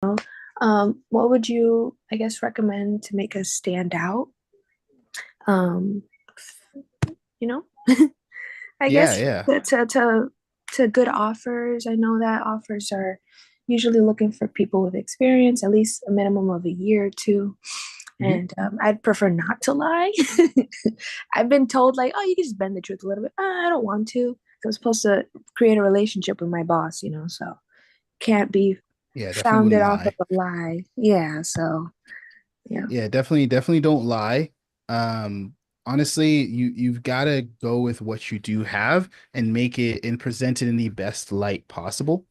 What would you, I guess, recommend to make us stand out? Um, you know, I Yeah, guess yeah. to good offers. I know that offers are usually looking for people with experience, at least a minimum of a year or two. Mhm. And I'd prefer not to lie. I've been told like, oh, you can just bend the truth a little bit. I don't want to. I'm supposed to create a relationship with my boss, so can't be Yeah, definitely founded wouldn't off of lie. a lie. Yeah, so yeah. Yeah, definitely don't lie. Um, Honestly, you've got to go with what you do have and make it and present it in the best light possible.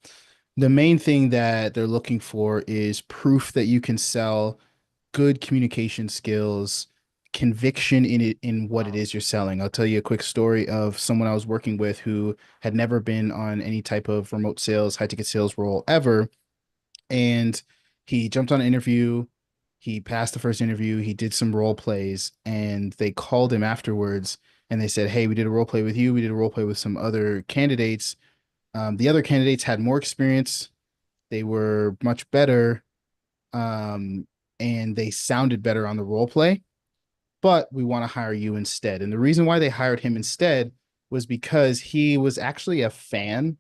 The main thing that they're looking for is proof that you can sell, good communication skills, conviction in it in what it is you're selling. I'll tell you a quick story of someone I was working with who had never been on any type of remote sales, high ticket sales role ever. And he jumped on an interview. He passed the first interview. He did some role plays, and they called him afterwards and they said, "Hey, we did a role play with you. We did a role play with some other candidates. The other candidates had more experience. They were much better, um, and they sounded better on the role play. But we want to hire you instead." And the reason why they hired him instead was because he was actually a fan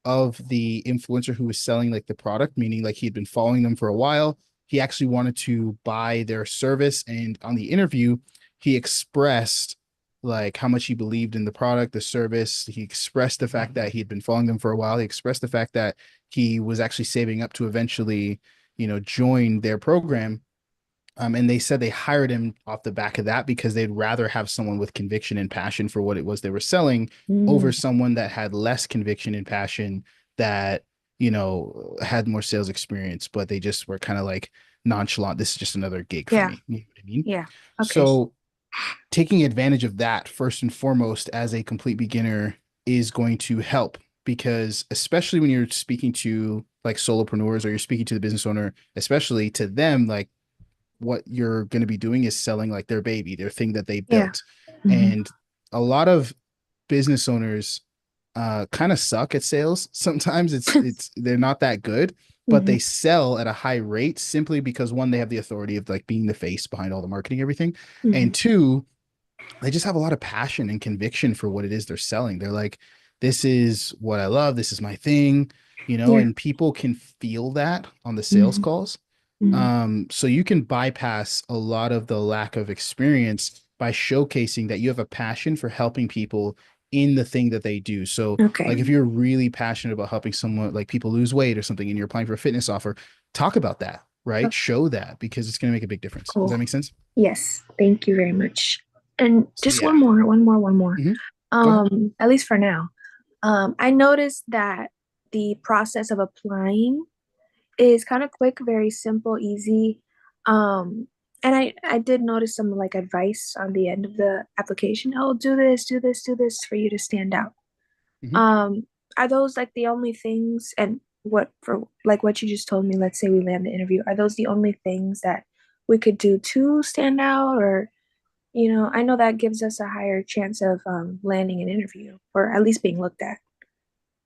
of the influencer who was selling like the product, meaning like he'd been following them for a while. He actually wanted to buy their service. And on the interview, he expressed like how much he believed in the product, the service. He expressed the fact that he had been following them for a while. He expressed the fact that he was actually saving up to eventually, join their program. And they said they hired him off the back of that because they'd rather have someone with conviction and passion for what it was they were selling over Mm, someone that had less conviction and passion that, had more sales experience, but they just were kind of like nonchalant. This is just another gig for yeah, me. You know what I mean? yeah. Okay. So taking advantage of that first and foremost as a complete beginner is going to help because especially when you're speaking to like solopreneurs or you're speaking to the business owner, especially to them, like what you're going to be doing is selling like their baby, their thing that they Yeah. built. Hmm. And a lot of business owners kind of suck at sales. Sometimes it's they're not that good, but Hmm. they sell at a high rate simply because one, they have the authority of like being the face behind all the marketing, everything. And Hmm. two, they just have a lot of passion and conviction for what it is they're selling. They're like, this is what I love, this is my thing, Yeah. and people can feel that on the sales Hmm. calls. Hmm. So you can bypass a lot of the lack of experience by showcasing that you have a passion for helping people in the thing that they do. So, Okay. like, if you're really passionate about helping someone, like people lose weight or something, and you're applying for a fitness offer, talk about that, right? Okay. Show that because it's going to make a big difference. Does Cool. that make sense? Yes. Thank you very much. And So, just yeah. one more. Mhm. Go ahead. At least for now. I noticed that the process of applying is kind of quick, very simple, easy. Um, and I did notice some like advice on the end of the application. Oh, do this, do this, do this for you to stand out. Mhm. Um, are those like the only things? And what for like what you just told me? Let's say we land the interview. Are those the only things that we could do to stand out, or I know that gives us a higher chance of landing an interview or at least being looked at.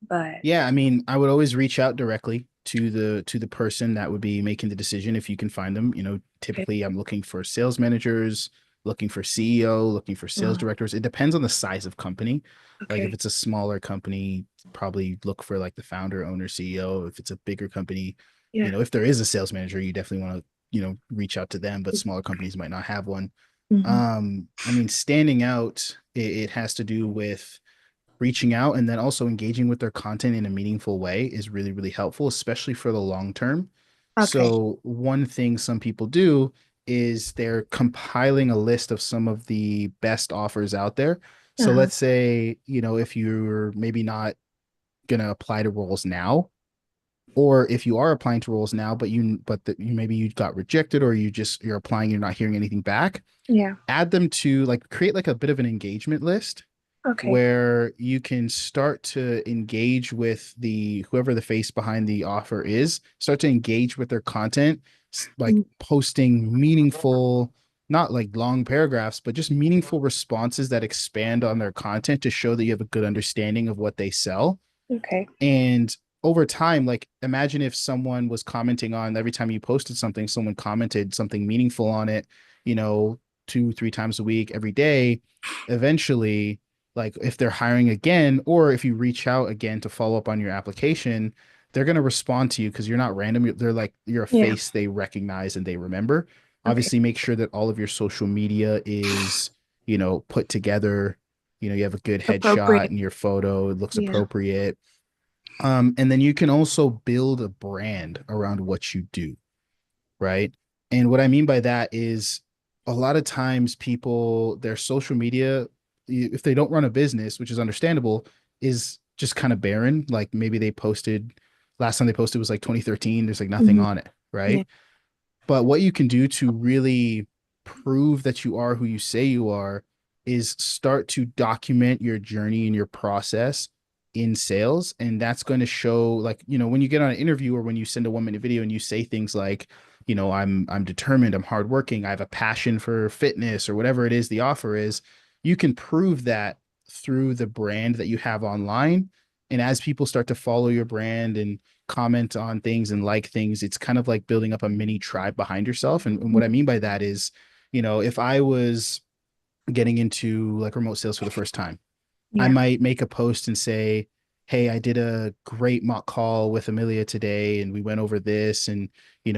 But Yeah, I mean, I would always reach out directly to the person that would be making the decision if you can find them. okay, Typically I'm looking for sales managers, looking for CEO, looking for sales uh, directors. It depends on the size of company. Like if okay, it's a smaller company, probably look for like the founder, owner, CEO. If it's a bigger company, yeah. if there is a sales manager, you definitely want to, reach out to them, but smaller companies might not have one. Hmm. I mean, standing out, it has to do with reaching out and then also engaging with their content in a meaningful way is really, really helpful, especially for the long term. Okay. So, one thing some people do is they're compiling a list of some of the best offers out there. So, Uh-huh. let's say, if you're maybe not going to apply to roles now, or if you are applying to roles now, but maybe you got rejected or you're applying, you're not hearing anything back, Yeah. add them to like create like a bit of an engagement list Okay. where you can start to engage with the whoever the face behind the offer is, start to engage with their content, like Mm. posting meaningful, not like long paragraphs, but just meaningful responses that expand on their content to show that you have a good understanding of what they sell. Okay. And over time, like imagine if someone was commenting on every time you posted something, someone commented something meaningful on it, you know, 2, 3 times a week, every day. Eventually, like if they're hiring again, or if you reach out again to follow up on your application, they're going to respond to you because you're not random. They're like, you're a Yeah. face they recognize and they remember. Okay. Obviously, make sure that all of your social media is, put together. You have a good headshot Appropriate. in your photo, it looks Yeah. appropriate. And then you can also build a brand around what you do, right? And what I mean by that is a lot of times people, their social media, if they don't run a business, which is understandable, is just kind of barren. Like maybe last time they posted was like 2013. There's like nothing Hmm. on it, Yeah. right? But what you can do to really prove that you are who you say you are is start to document your journey and your process in sales. And that's going to show, like, when you get on an interview or when you send a 1 minute video and you say things like, I'm determined, I'm hardworking, I have a passion for fitness or whatever it is the offer is, you can prove that through the brand that you have online. And as people start to follow your brand and comment on things and like things, it's kind of like building up a mini tribe behind yourself. And what I mean by that is, if I was getting into like remote sales for the first time, I Yeah. might make a post and say, "Hey, I did a great mock call with Amelia today, and we went over this, and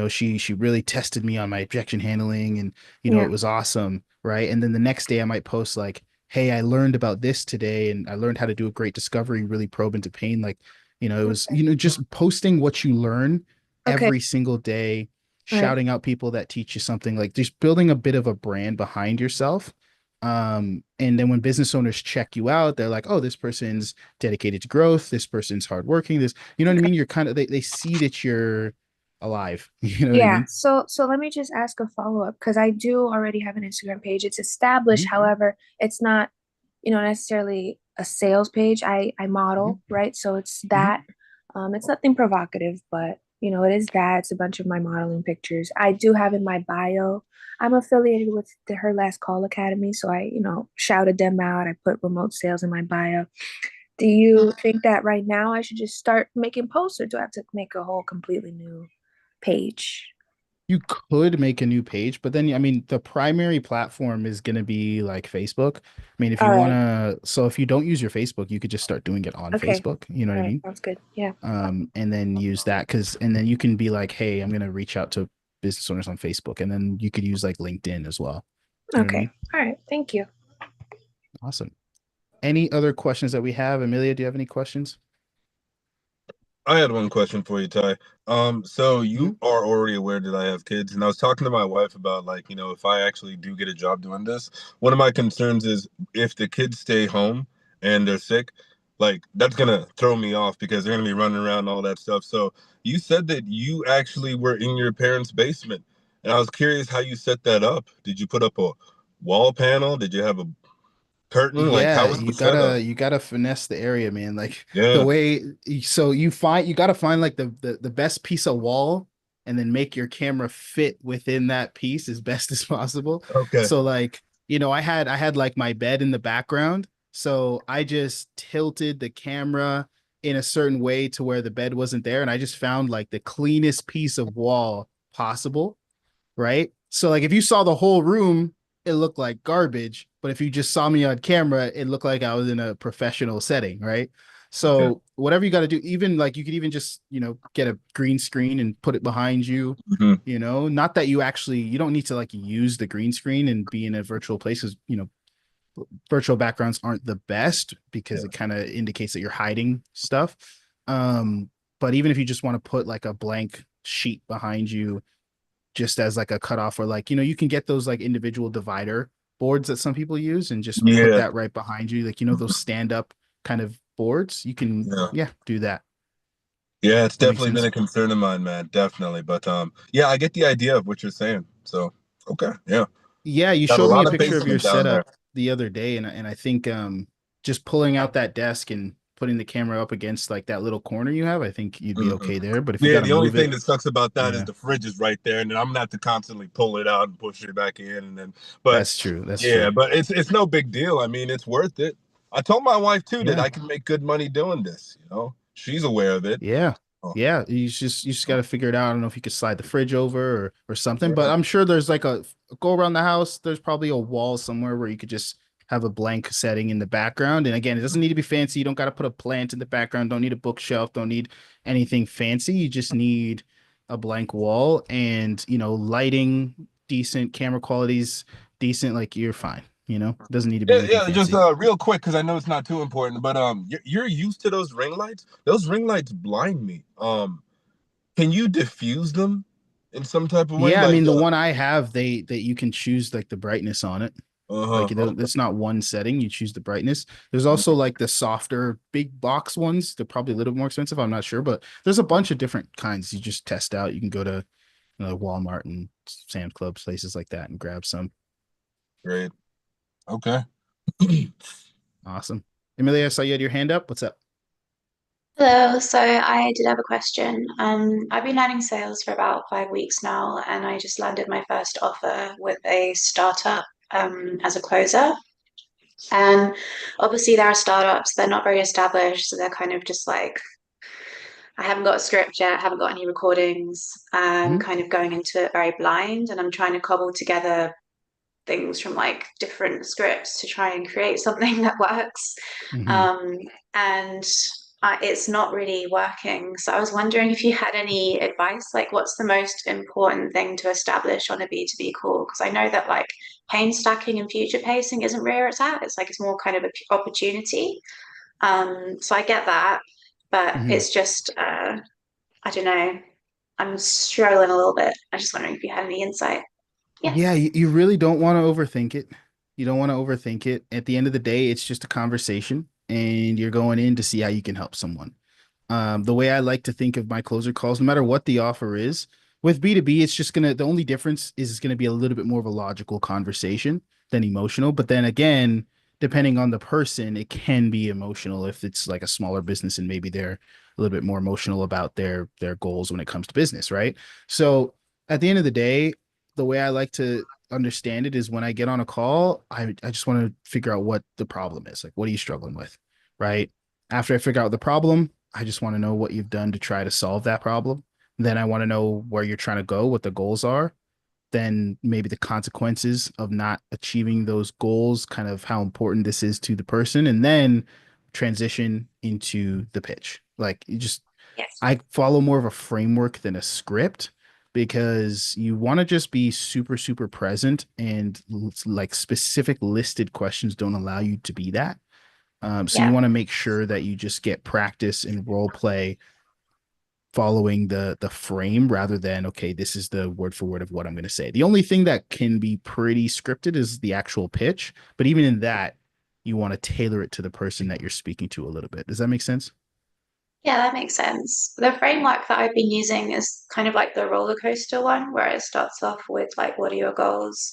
she really tested me on my objection handling, and it Yeah. was awesome, right?" And then the next day, I might post like, "Hey, I learned about this today, and I learned how to do a great discovery, really probe into pain." Like, it was Okay. just posting what you learn Okay. every single day, Right. shouting out people that teach you something, like just building a bit of a brand behind yourself. And then when business owners check you out, they're like, oh, this person's dedicated to growth, this person's hardworking, this, you know what I Okay. mean? You're kind of, they see that you're alive. You know what I Yeah. mean? So let me just ask a follow-up because I do already have an Instagram page. It's established, Mhm, however, it's not, necessarily a sales page. I mhm, model, right? So it's mhm. that. It's nothing provocative, but it is that. It's a bunch of my modeling pictures. I do have in my bio. I'm affiliated with the Her Last Call Academy, so I, shouted them out. I put remote sales in my bio. Do you think that right now I should just start making posts, or do I have to make a whole completely new page? You could make a new page, but then, I mean, the primary platform is going to be like Facebook. I mean, if All you want right. to, so if you don't use your Facebook, you could just start doing it on Okay. Facebook. You know what All I right. mean? Sounds good. Yeah. And then use that and then you can be like, hey, I'm going to reach out to business owners on Facebook. And then you could use like LinkedIn as well. You know what I Okay. mean? All right. Thank you. Awesome. Any other questions that we have? Amelia, do you have any questions? I had one question for you, Ty. So Mhm. you are already aware that I have kids, and I was talking to my wife about like, if I actually do get a job doing this, one of my concerns is if the kids stay home and they're sick, like that's gonna throw me off because they're gonna be running around and all that stuff. So you said that you actually were in your parents' basement, and I was curious how you set that up. Did you put up a wall panel? Did you have a curtain? Like how Yeah, was the setup? you gotta finesse the area, man. Like the Yeah. way, so you gotta find like the best piece of wall and then make your camera fit within that piece as best as possible. Okay. So like, I had like my bed in the background. So I just tilted the camera in a certain way to where the bed wasn't there. And I just found like the cleanest piece of wall possible, right? So like if you saw the whole room, it looked like garbage, but if you just saw me on camera, it looked like I was in a professional setting, right? Okay. So whatever you got to do, even like you could even just, get a green screen and put it behind you, Mhm. not that you don't need to like use the green screen and be in a virtual place because, virtual backgrounds aren't the best because it kind of indicates that you're hiding stuff. Um, but even if you just want to put like a blank sheet behind you, just as like a cutoff, or like you can get those like individual divider boards that some people use and just put Yeah. that right behind you, like those stand up kind of boards. You can, Yeah. yeah, do that. Yeah, it's That makes definitely been sense. a concern of mine, man. Definitely. But yeah, I get the idea of what you're saying. So okay, yeah. Yeah, you Got a showed me lot a of picture of your basement down there. setup the other day, and I think just pulling out that desk and putting the camera up against like that little corner you have, I think you'd be Hmm. okay there. But if you Yeah, got to the only move thing it, that sucks about that is yeah, the fridge is right there, and then I'm gonna have to constantly pull it out and push it back in, and then. But that's true. That's yeah, true. but it's no big deal. I mean, it's worth it. I told my wife too that Yeah. I can make good money doing this. She's aware of it. Yeah. Oh, Yeah, you just got oh, to figure it out. I don't know if you could slide the fridge over or something, but right. I'm sure there's like a go around the house. There's probably a wall somewhere where you could just have a blank setting in the background. And again, it doesn't need to be fancy. You don't got to put a plant in the background. Don't need a bookshelf. Don't need anything fancy. You just need a blank wall and, lighting, decent camera qualities, decent. Like you're fine. It doesn't need to be Yeah, anything yeah. Just fancy. real quick, because I know it's not too important, but you're used to those ring lights. Those ring lights blind me. Can you diffuse them in some type of way? Yeah, I Like, mean the one I have, they that you can choose like the brightness on it. Like okay. it's not one setting. You choose the brightness. There's also like the softer big box ones. They're probably a little more expensive. I'm not sure, but there's a bunch of different kinds. You just test out. You can go to Walmart and Sam's Club, places like that, and grab some. Great. Okay. Awesome. Amelia, I saw you had your hand up. What's up? Hello, so I did have a question. I've been learning sales for about 5 weeks now, and I just landed my first offer with a startup as a closer. And obviously, there are startups, they're not very established, so they're kind of just like, I haven't got a script yet, haven't got any recordings, Hmm. kind of going into it very blind, and I'm trying to cobble together things from like different scripts to try and create something that works. Hmm. Um, and it's not really working. So I was wondering if you had any advice, like what's the most important thing to establish on a B2B call? Because I know that like pain stacking and future pacing isn't where it's at. It's like it's more kind of an opportunity. So I get that, but Hmm. it's just I don't know. I'm struggling a little bit. I just wondering if you had any insight. Yeah. Yeah, you really don't want to overthink it. You don't want to overthink it. At the end of the day, it's just a conversation, and you're going in to see how you can help someone. The way I like to think of my closer calls, no matter what the offer is, with B2B, it's just the only difference is it's gonna be a little bit more of a logical conversation than emotional. But then again, depending on the person, it can be emotional if it's like a smaller business and maybe they're a little bit more emotional about their goals when it comes to business, right? So at the end of the day, the way I like to understand it is when I get on a call, I just want to figure out what the problem is. Like, what are you struggling with? Right. After I figure out the problem, I just want to know what you've done to try to solve that problem. Then I want to know where you're trying to go, what the goals are. Then maybe the consequences of not achieving those goals, kind of how important this is to the person, and then transition into the pitch. Like you just, Yes. I follow more of a framework than a script because you want to just be super, super present and like specific listed questions don't allow you to be that. So you Yeah. want to make sure that you just get practice and role play following the frame rather than okay, this is the word for word of what I'm going to say. The only thing that can be pretty scripted is the actual pitch, but even in that, you want to tailor it to the person that you're speaking to a little bit. Does that make sense? Yeah, that makes sense. The framework that I've been using is kind of like the roller coaster one, where it starts off with like, what are your goals?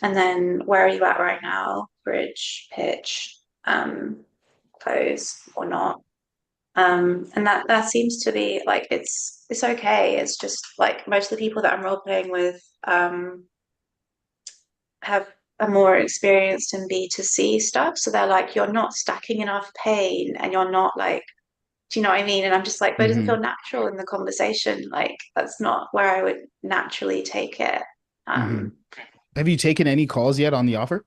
And then where are you at right now? Bridge, pitch, close or not. And that seems to be like it's okay. It's just like most of the people that I'm role playing with have are more experienced in B2C stuff. So they're like, you're not stacking enough pain and you're not like, do you know what I mean? And I'm just like, but it doesn't Hmm. feel natural in the conversation. Like that's not where I would naturally take it. Hmm. Um, Have you taken any calls yet on the offer?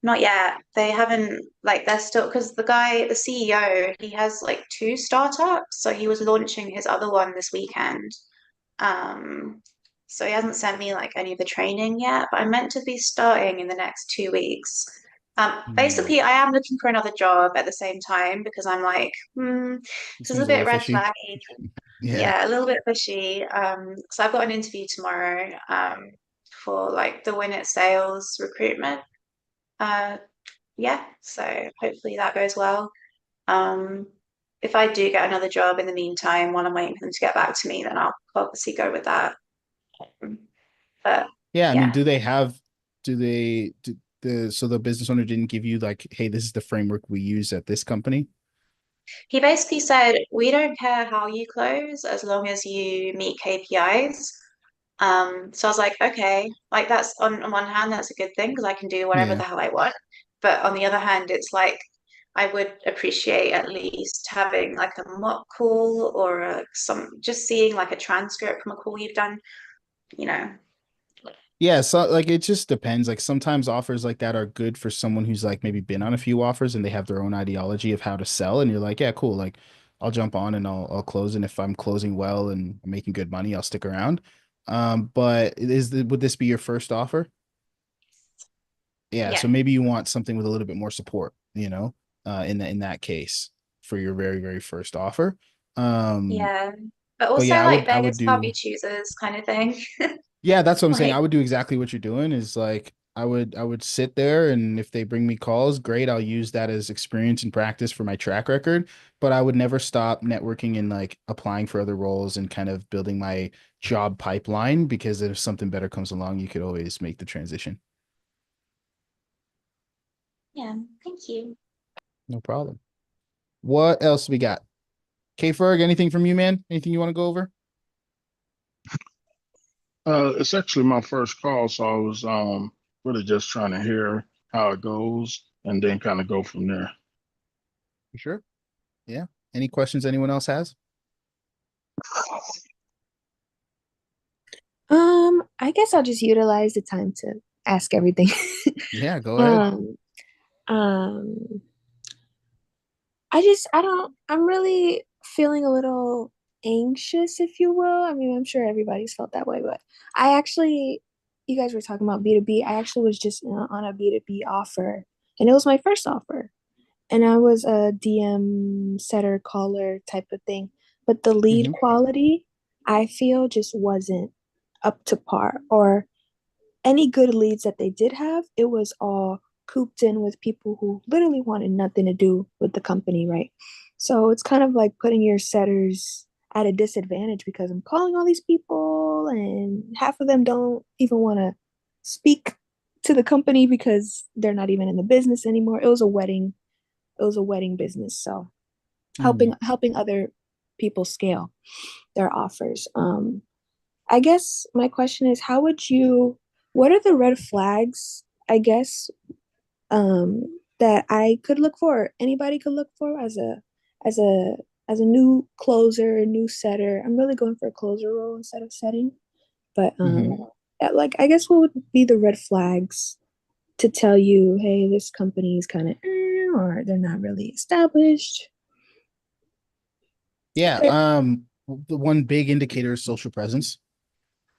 Not yet. They haven't like they're still because the guy, the CEO, he has like two startups. So he was launching his other one this weekend. Um, so he hasn't sent me like any of the training yet, but I'm meant to be starting in the next 2 weeks. Mm, Basically, I am looking for another job at the same time because I'm like, this is a seems a little bit red fishy. flaggy. Yeah. Yeah, a little bit fishy. So I've got an interview tomorrow, for like the Win It Sales recruitment. Uh, yeah, so hopefully that goes well. Um, if I do get another job in the meantime, while I'm waiting for them to get back to me, then I'll obviously go with that. But Yeah, I mean, yeah, do so the business owner didn't give you like, hey, this is the framework we use at this company? he basically said, we don't care how you close as long as you meet KPIs. So I was like, okay, like that's on one hand, that's a good thing because I can do whatever Yeah. the hell I want. But on the other hand, it's like I would appreciate at least having like a mock call or just seeing like a transcript from a call you've done, you know. Yeah, so like it just depends. Like sometimes offers like that are good for someone who's like maybe been on a few offers and they have their own ideology of how to sell, and you're like, yeah, cool. Like I'll jump on and I'll close, and if I'm closing well and I'm making good money, I'll stick around. But would this be your first offer? Yeah, Yeah. so maybe you want something with a little bit more support, in that case for your very, very first offer. Um, Yeah. But but also yeah, like I would beggars can't do be choosers kind of thing. Yeah, that's what I'm saying. I Like, would do exactly what you're doing is like I would sit there, and if they bring me calls, great, I'll use that as experience and practice for my track record, but I would never stop networking and like applying for other roles and kind of building my job pipeline, because if something better comes along, you could always make the transition. yeah, thank you. No problem. What else we got? K Ferg, anything from you, man? Anything you want to go over? It's actually my first call, so I was really just trying to hear how it goes and then kind of go from there. For sure. Yeah. Any questions anyone else has? I guess I'll just utilize the time to ask everything. Yeah, go ahead. um, um, I'm really feeling a little anxious, if you will. I mean, I'm sure everybody's felt that way, but you guys were talking about B2B. I actually was just on a B2B offer, and it was my first offer. And I was a DM setter caller type of thing. But the lead Hmm. quality, I feel, just wasn't up to par. Or any good leads that they did have, it was all cooped in with people who literally wanted nothing to do with the company, right? So it's kind of like putting your setters at a disadvantage because I'm calling all these people and half of them don't even want to speak to the company because they're not even in the business anymore. It was a wedding business, so helping other people scale their offers. I guess my question is, what are the red flags, I guess, that I could look for, anybody could look for as a as a new closer, a new setter. I'm really going for a closer role instead of setting. But Hmm. like I guess what would be the red flags to tell you, hey, this company is kind of or they're not really established. Yeah. The one big indicator is social presence,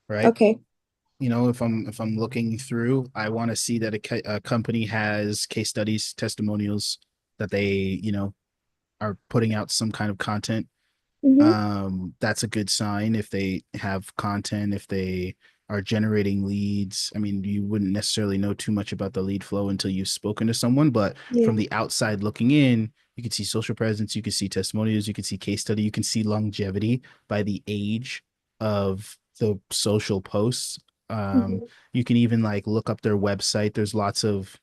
right? Okay. If I'm looking through, I want to see that a company has case studies, testimonials, that they, are putting out some kind of content. Mm-hmm. That's a good sign. If they have content, if they are generating leads. I mean, you wouldn't necessarily know too much about the lead flow until you've spoken to someone, but Yeah. from the outside looking in, you can see social presence, you can see testimonials, you can see case study, you can see longevity by the age of the social posts. Um, Mm-hmm. you can even like look up their website. There's lots of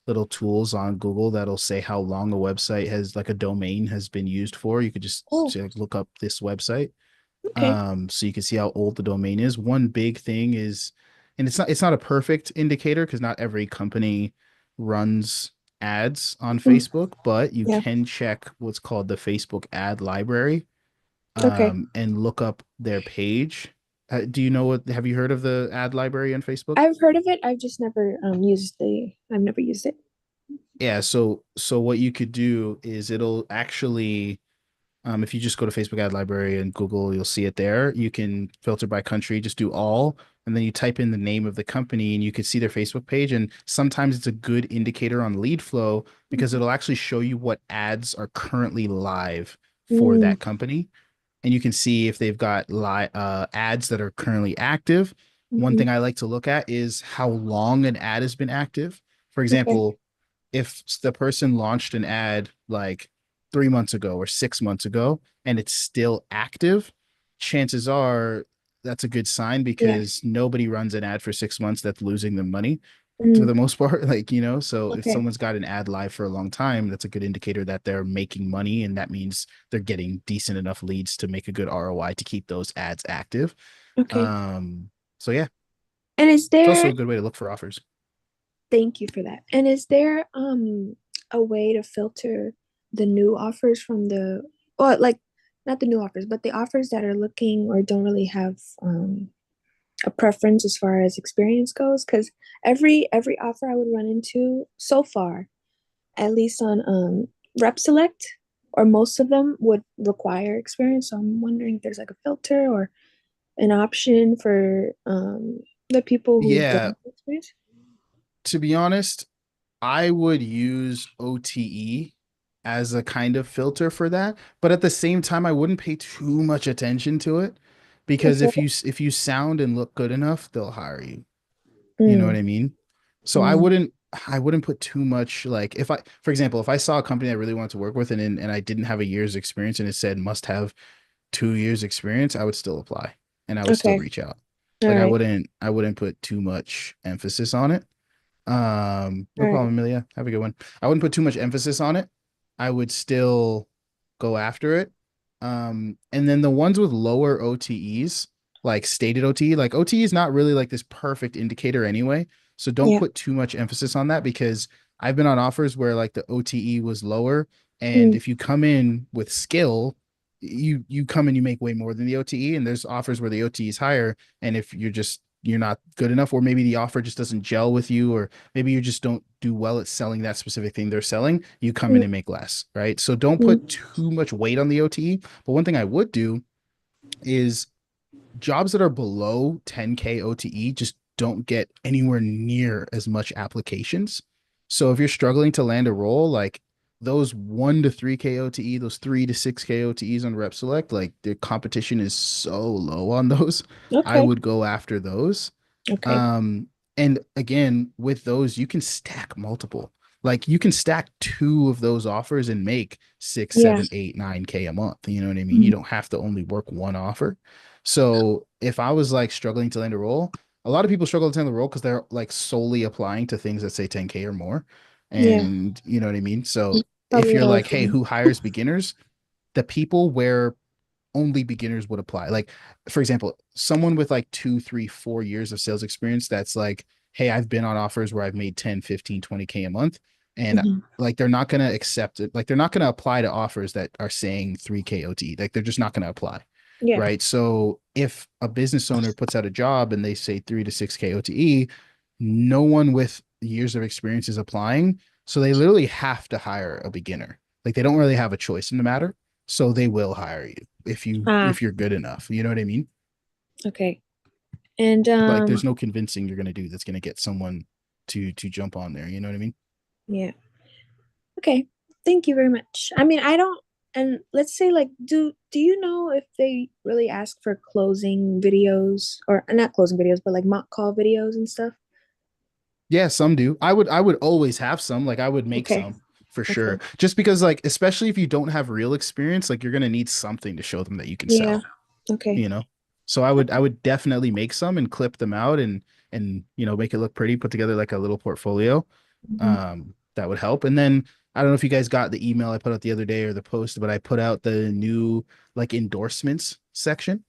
little tools on Google that'll say how long a website has, like, a domain has been used for. You could just Oh, say, like, look up this website. okay. So you can see how old the domain is. One big thing is, and it's not a perfect indicator because not every company runs ads on Mm, Facebook, but you yeah. can check what's called the Facebook ad library, Okay. and look up their page. Do you know have you heard of the ad library on Facebook? I've heard of it. I've never used it. Yeah, so what you could do is it'll actually, if you just go to Facebook ad library and Google, you'll see it there. You can filter by country, just do all, and then you type in the name of the company and you can see their Facebook page. And sometimes it's a good indicator on lead flow because it'll actually show you what ads are currently live for Mm, that company. And you can see if they've got ads that are currently active. One mhm. thing I like to look at is how long an ad has been active. For Okay. example, if the person launched an ad like 3 months ago or 6 months ago and it's still active, chances are that's a good sign Yeah. because nobody runs an ad for 6 months that's losing them money for Mm, the most part. Like, so if okay. someone's got an ad live for a long time, that's a good indicator that they're making money. And that means they're getting decent enough leads to make a good ROI to keep those ads active. Okay. Um, so yeah, And is it's also there, a good way to look for offers. thank you for that. And is there a way to filter the new offers from the, or like not the new offers, but the offers that are looking or don't really have a preference as far as experience goes. Because every offer I would run into so far, at least on Rep Select, or most of them would require experience. So I'm wondering if there's like a filter or an option for the people who don't Yeah, have experience. to be honest, I would use OTE as a kind of filter for that, but at the same time, I wouldn't pay too much attention to it because Okay. if you sound and look good enough, they'll hire you. You know what Mm, I mean? So mm, I wouldn't put too much like if I for example, if I saw a company I really wanted to work with and I didn't have a year's experience and it said must have 2 years experience, I would still apply and I would still okay. reach out. All Like right. I wouldn't put too much emphasis on it. No All right. problem, Amelia. Have a good one. I wouldn't put too much emphasis on it. I would still go after it. And then the ones with lower OTEs, like stated OTE, like OTE is not really like this perfect indicator anyway. So don't Yeah. put too much emphasis on that because I've been on offers where like the OTE was lower. And Mm, if you come in with skill, you come and you make way more than the OTE. And there's offers where the OTE is higher. And if you're not good enough, or maybe the offer just doesn't gel with you, or maybe you just don't do well at selling that specific thing they're selling, you come in mm, and make less, right? So don't put mm. too much weight on the OTE. But one thing I would do is jobs that are below 10K OTE just don't get anywhere near as much applications. So if you're struggling to land a role, like those 1 to 3K OTE, those 3 to 6K OTEs on Rep Select, like the competition is so low on those. I Okay. would go after those. Okay. Um, and again, with those, you can stack multiple. Like you can stack two of those offers and make six, Yeah. 7, 8, 9K a month. You know what I mean? You Mm, don't have to only work one offer. So if I was like struggling to land a role, a lot of people struggle to land the role because they're like solely applying to things that say 10K or more. yeah. And you know what I mean? So if Probably what you're I was like, hey, doing. who hires beginners? The people where only beginners would apply. Like, for example, someone with like 2, 3, 4 years of sales experience that's like, hey, I've been on offers where I've made 10, 15, 20K a month. And Mhm. like they're not going to accept it. Like they're not going to apply to offers that are saying 3K OT. Like they're just not going to apply. Yeah. Right. So if a business owner puts out a job and they say 3 to 6K OTE, no one with years of experience is applying. So they literally have to hire a beginner. Like they don't really have a choice in the matter. So they will hire you Ah, if you're good enough. You know what I mean? okay. And Like there's no convincing you're gonna do that's gonna get someone to jump on there. You know what I mean? yeah. Okay. Thank you very much. I mean, I don't, and let's say like do you know if they really ask for closing videos, or not closing videos, but like mock call videos and stuff? Yeah, some do. I would always have some. Like I would make Okay. some for sure. Okay. Just because like especially if you don't have real experience, like you're gonna need something to show them that you can Yeah. sell, Okay. you know? So I would definitely make some and clip them out and make it look pretty, put together like a little portfolio. Mhm. That would help. And then I don't know if you guys got the email I put out the other day or the post, but I put out the new like endorsements section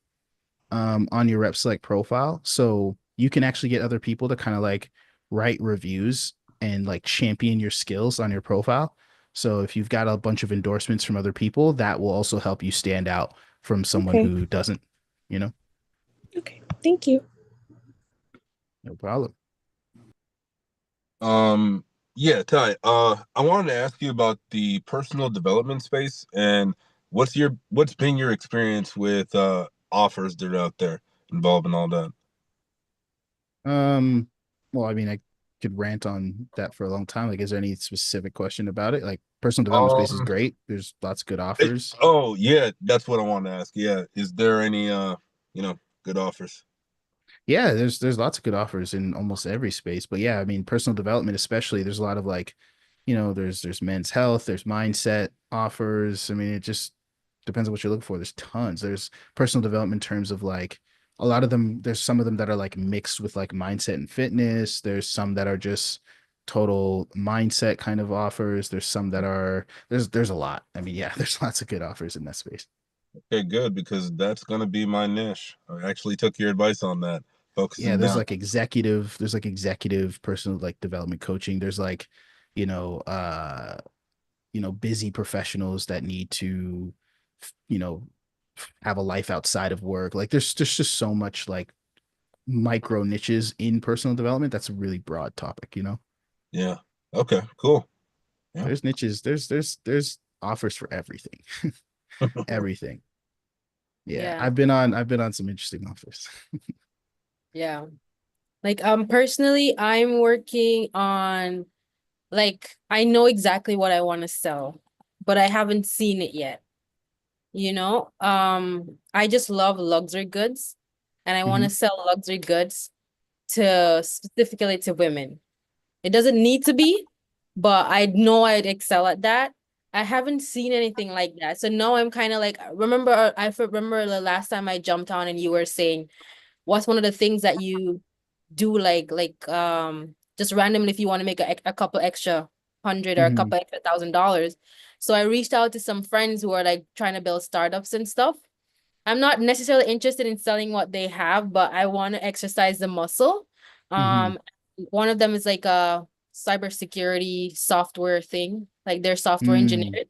on your Rep Select profile. So you can actually get other people to kind of like write reviews and like champion your skills on your profile. So if you've got a bunch of endorsements from other people, that will also help you stand out from someone Okay. who doesn't, you know, Okay. Thank you. no problem. Yeah, Ty, I wanted to ask you about the personal development space and what's been your experience with offers that are out there involving all that? Um, well, I mean, I could rant on that for a long time. Like, is there any specific question about it? Like, personal development space is Um, great. There's lots of good it- offers. oh yeah, that's what I wanted to ask. Yeah, is there any good offers? Yeah, there's lots of good offers in almost every space. But yeah, I mean, personal development, especially, there's a lot of like, there's men's health, there's mindset offers. I mean, it just depends on what you're looking for. There's tons. There's personal development in terms of like a lot of them, there's some of them that are like mixed with like mindset and fitness. There's some that are just total mindset kind of offers. There's some that are there's a lot. I mean, yeah, there's lots of good offers in that space. Okay, good, because that's gonna be my niche. I actually took your advice on that, Yeah, focusing down. there's like executive personal like development coaching. There's like, you know, busy professionals that need to, you know, have a life outside of work. Like there's just so much like micro niches in personal development. That's a really broad topic, Yeah. Okay, cool. Yeah. There's niches, there's offers for everything. Everything. Yeah. Yeah. I've been on some interesting offers. Yeah. Like personally, I'm working on like I know exactly what I want to sell, but I haven't seen it yet. I just love luxury goods and I want to Mhm. sell luxury goods to specifically to women. It doesn't need to be, but I know I'd excel at that. I haven't seen anything like that. So now I'm kind of like, remember the last time I jumped on and you were saying, what's one of the things that you do just randomly if you want to make a couple extra hundred or a Mhm. couple extra $1,000. So I reached out to some friends who are like trying to build startups and stuff. I'm not necessarily interested in selling what they have, but I want to exercise the muscle. Mhm. Um, One of them is like a cybersecurity software thing, like they're software Mm. engineers,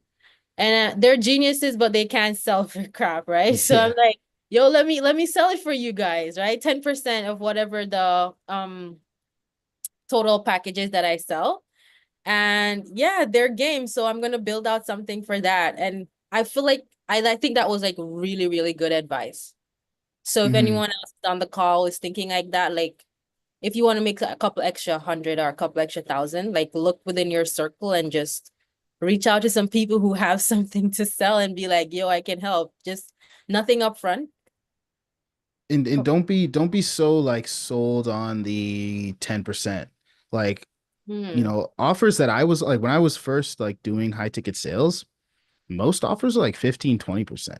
and they're geniuses, but they can't sell for crap, right? So I'm Yeah. like, yo, let me sell it for you guys, right? 10% of whatever the total packages that I sell. And yeah, they're game. So I'm gonna build out something for that. And I feel like I think that was like really, really good advice. So if Mhm. anyone else on the call is thinking like that, like if you want to make a couple extra hundred or a couple extra thousand, like look within your circle and just reach out to some people who have something to sell and be like, yo, I can help. Just nothing upfront. And don't be so like sold on the 10%. Like, Hmm. offers that I was like when I was first like doing high ticket sales, most offers are like 15-20%.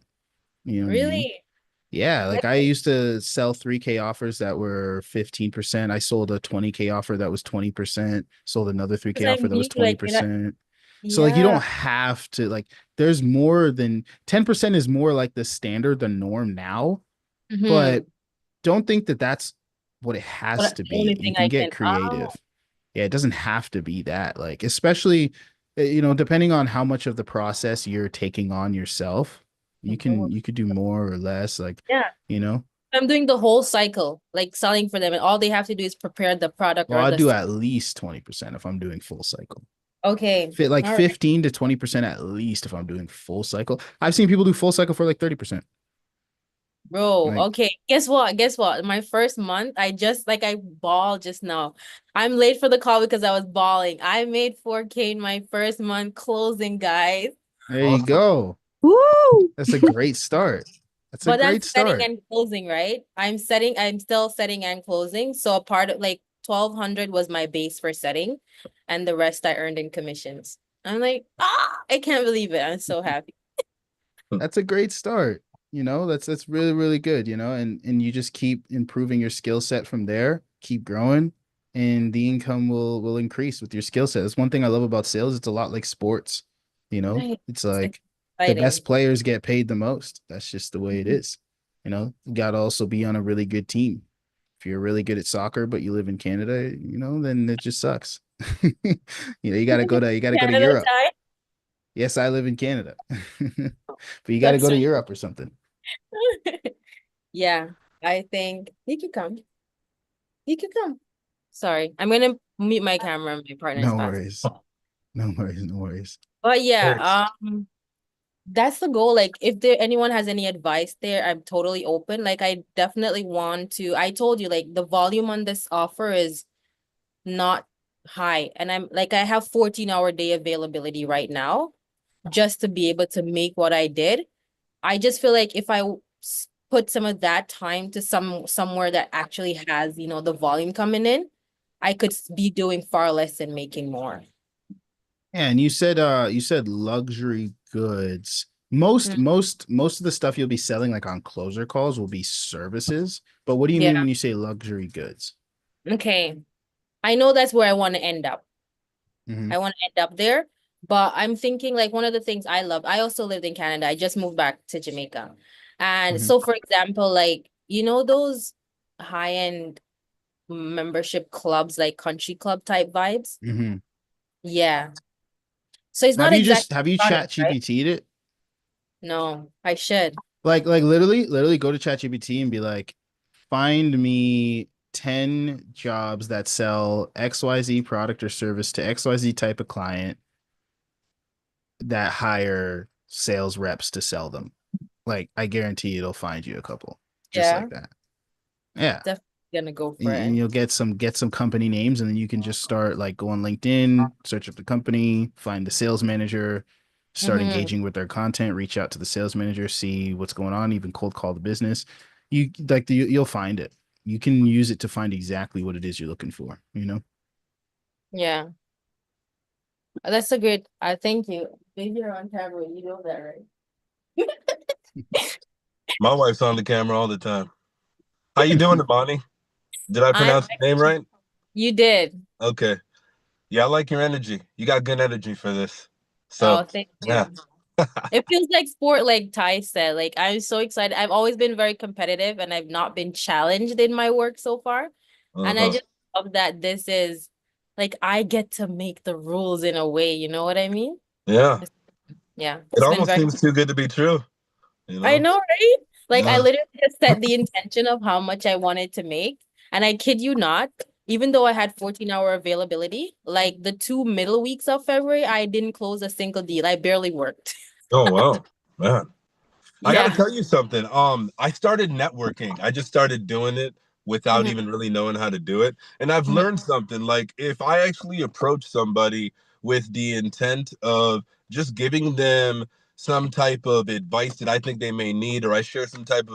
You know what I mean? Really? Yeah, like Like, I used to sell 3K offers that were 15%. I sold a 20K offer that was 20%, sold another because 3K I offer that was mean, like, 20%. So like you yeah. don't have to like there's more than 10% is more like the standard, the norm now, Mm-hmm. but don't think that that's what it has But to the only be. You thing can I get can, creative. Yeah, it doesn't have to be that. Like, especially, depending on how much of the process you're taking on yourself, you could do more or less. Like, yeah. you know, I'm doing the whole cycle, like selling for them, and all they have to do is prepare the product well, or I'll the do at least 20% if I'm doing full cycle. okay. Fit like All right. 15 to 20% at least if I'm doing full cycle. I've seen people do full cycle for like 30%. Bro, Like, okay. Guess what? Guess what? My first month, I bawled just now. I'm late for the call because I was bawling. I made 4K in my first month closing, guys. there you Awesome. go. Woo! That's a great start. That's a But great that's setting start. and closing, right? I'm still setting and closing. So a part of like 1,200 was my base for setting, and the rest I earned in commissions. I'm like, I can't believe it. I'm so happy. That's a great start. That's really, really good, and you just keep improving your skill set from there, keep growing, and the income will increase with your skill set. That's one thing I love about sales. It's a lot like sports, Right. it's It's like the best exciting. players get paid the most. That's just the way it is. You got to also be on a really good team. If you're really good at soccer, but you live in Canada, then it just sucks. You got to go to Canada Europe. time. Yes, I live in Canada. But you got to That's go to right. Europe or something. Yeah, I think he could come. He could come. Sorry, I'm gonna mute my camera. My partner's No passing. worries. No worries. No worries. But Thanks. yeah, that's the goal. Like, if anyone has any advice there, I'm totally open. Like, I definitely want to. I told you, like, the volume on this offer is not high, and I have 14-hour day availability right now, just to be able to make what I did. I just feel like if I put some of that time to somewhere that actually has, the volume coming in, I could be doing far less and making more. Yeah, and you said luxury goods. Most Mhm. most most of the stuff you'll be selling like on closer calls will be services. But what do you Yeah. mean when you say luxury goods? Okay. I know that's where I want to end up. Hmm. I want to end up there. But I'm thinking like one of the things I also lived in Canada. I just moved back to Jamaica. And Hmm. so for example, like, those high-end membership clubs, like country club type vibes? Hmm. Yeah. So it's not exactly have you product, chat right? GPT'd it? No, I should. Like literally go to ChatGPT and be like, find me 10 jobs that sell XYZ product or service to XYZ type of client that hire sales reps to sell them. Like, I guarantee it'll find you a couple just Yeah, like that. Yeah. definitely gonna go for And it. you'll get some company names, and then you can just start like go on LinkedIn, search up the company, find the sales manager, start Mm-hmm. engaging with their content, reach out to the sales manager, see what's going on, even cold call the business. You like you'll find it. You can use it to find exactly what it is you're looking for, you know? Yeah, that's a good. I thank you. Maybe you're on camera. You know that, right? My wife's on the camera all the time. How you doing, Imani? Did I I'm. pronounce your name right? You did. Okay. Yeah, I like your energy. You got good energy for this. So Oh, thank yeah. you. It feels like sport, like Ty said. Like I'm so excited. I've always been very competitive, and I've not been challenged in my work so far. And I Uh-huh. just love that this is like I get to make the rules in a way. You know what I mean? Yeah. Yeah, It it's been almost very. seems too good to be true, you I know? know, right? Like I Yeah. literally just set the intention of how much I wanted to make. And I kid you not, even though I had 14-hour availability, like the 2 middle weeks of February, I didn't close a single deal. I barely worked. Oh wow, man. I got to Yeah. tell you something. I started networking. I just started doing it without Mhm, even really knowing how to do it. And I've mhm, learned something. Like if I actually approach somebody with the intent of just giving them some type of advice that I think they may need, or I share some type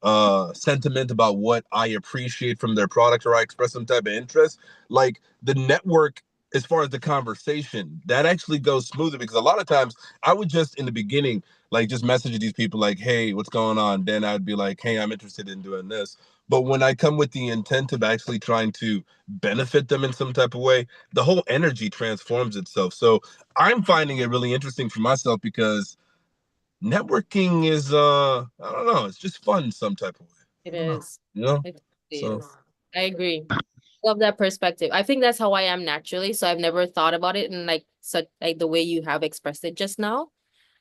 of sentiment about what I appreciate from their product, or I express some type of interest, like the network as far as the conversation, that actually goes smoother because a lot of times I would just in the beginning like just message these people like, hey, what's going on? Then I'd be like, hey, I'm interested in doing this. But when I come with the intent of actually trying to benefit them in some type of way, the whole energy transforms itself. So I'm finding it really interesting for myself because networking is I don't know, it's just fun some type of way. it I don't know, is. you know? It So is. I agree. Love that perspective. I think that's how I am naturally. So I've never thought about it in like such like the way you have expressed it just now.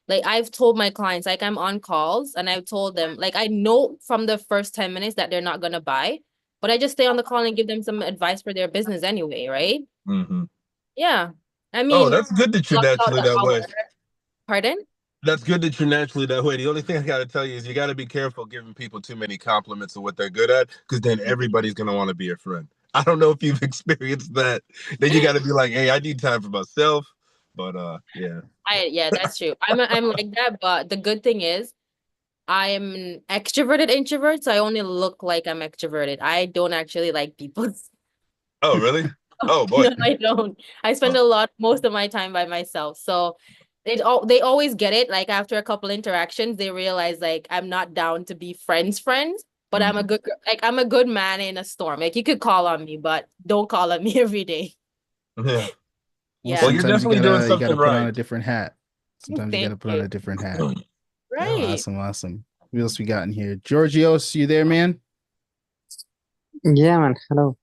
Like I've told my clients, like I'm on calls and I've told them, like I know from the first 10 minutes that they're not gonna buy, but I just stay on the call and give them some advice for their business anyway, right? mhm. Yeah. I Oh, mean, that's good that you're block out naturally the that way. hour. Pardon? That's good that you're naturally that way. The only thing I got to tell you is you got to be careful giving people too many compliments of what they're good at, because then everybody's going to want to be your friend. I don't know if you've experienced that. Then you got to be like, hey, I need time for myself. But yeah. Yeah, that's true. I'm like that, but the good thing is I am an extroverted introvert, so I only look like I'm extroverted. I don't actually like people. Oh, really? Oh boy. No, I don't. I spend most of my time by myself. So they always get it. Like after a couple interactions, they realize like I'm not down to be friends, but I'm a Mhm. good like I'm a good man in a storm. Like you could call on me, but don't call on me every day. Yeah. Well, Yeah. Well, you're sometimes definitely doing you gotta something put on right. a different hat. Sometimes you Thank gotta put on you. a different hat. Yeah. Right. Awesome. Who else we got in here? Georgios, you there, man? Yeah, man. Hello.